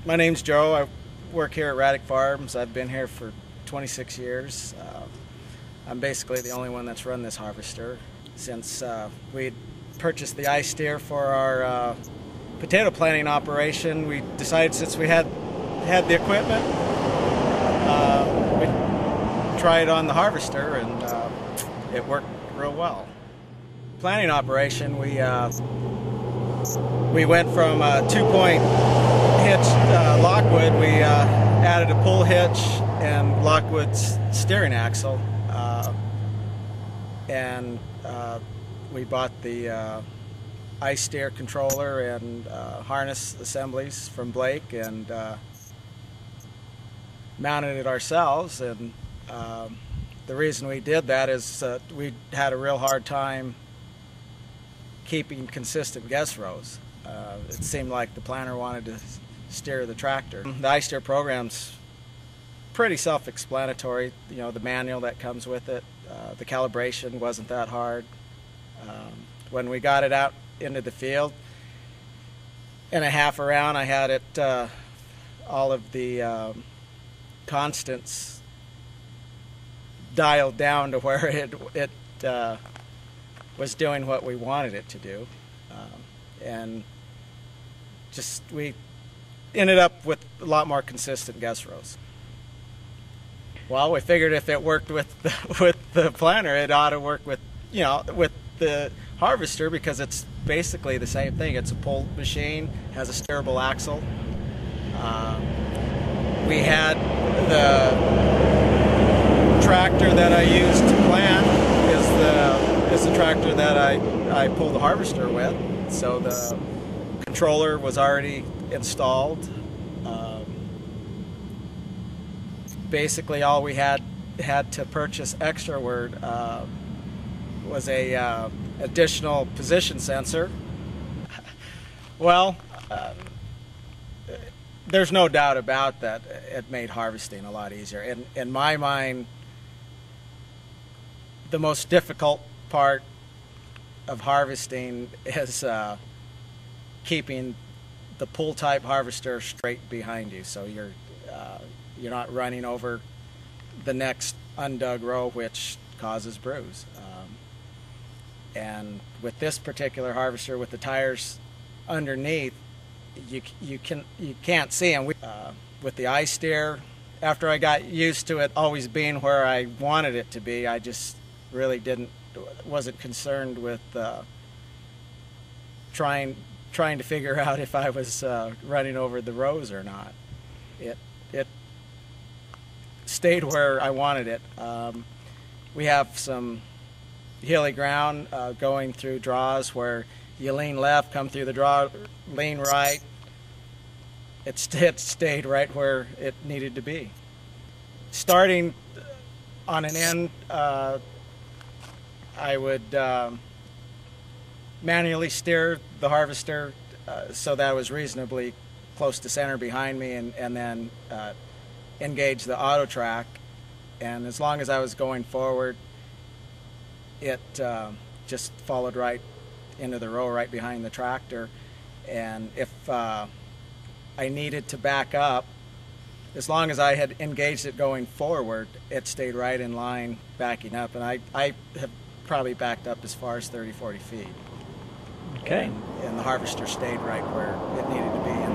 My name's Joe. I work here at Raddick Farms. I've been here for 26 years. I'm basically the only one that's run this harvester. Since we purchased the isteer for our potato planting operation, we decided, since we had the equipment, we'd try it on the harvester, and it worked real well. Planting operation, we went from a 2-point hitch Lockwood. We added a pull hitch and Lockwood's steering axle, and we bought the isteer controller and harness assemblies from Blake, and mounted it ourselves. And the reason we did that is we had a real hard time keeping consistent guess rows. It seemed like the planter wanted to steer the tractor. The isteer program's pretty self-explanatory. You know, the manual that comes with it, the calibration wasn't that hard. When we got it out into the field, in a half a round, I had it all of the constants dialed down to where it was doing what we wanted it to do, and just we ended up with a lot more consistent guess rows. Well, we figured if it worked with the planter, it ought to work with with the harvester, because it's basically the same thing. It's a pull machine, has a steerable axle. We had the tractor that I used to plant is the tractor that I pull the harvester with. So the controller was already installed. Basically, all we had to purchase extra was a additional position sensor. Well, there's no doubt about that. It made harvesting a lot easier. In my mind, the most difficult part of harvesting is keeping the pull type harvester straight behind you, so you're not running over the next undug row, which causes bruise. And with this particular harvester, with the tires underneath, you can't see them. With the isteer, after I got used to it always being where I wanted it to be, I just really wasn't concerned with trying to figure out if I was running over the rows or not. It stayed where I wanted it. We have some hilly ground going through draws where you lean left, come through the draw, lean right. It stayed right where it needed to be. Starting on an end, I would manually steer the harvester so that it was reasonably close to center behind me, and then engage the auto track. And as long as I was going forward, it just followed right into the row right behind the tractor. And if I needed to back up, as long as I had engaged it going forward, it stayed right in line backing up. And I have probably backed up as far as 30-40 feet. Okay. And the harvester stayed right where it needed to be in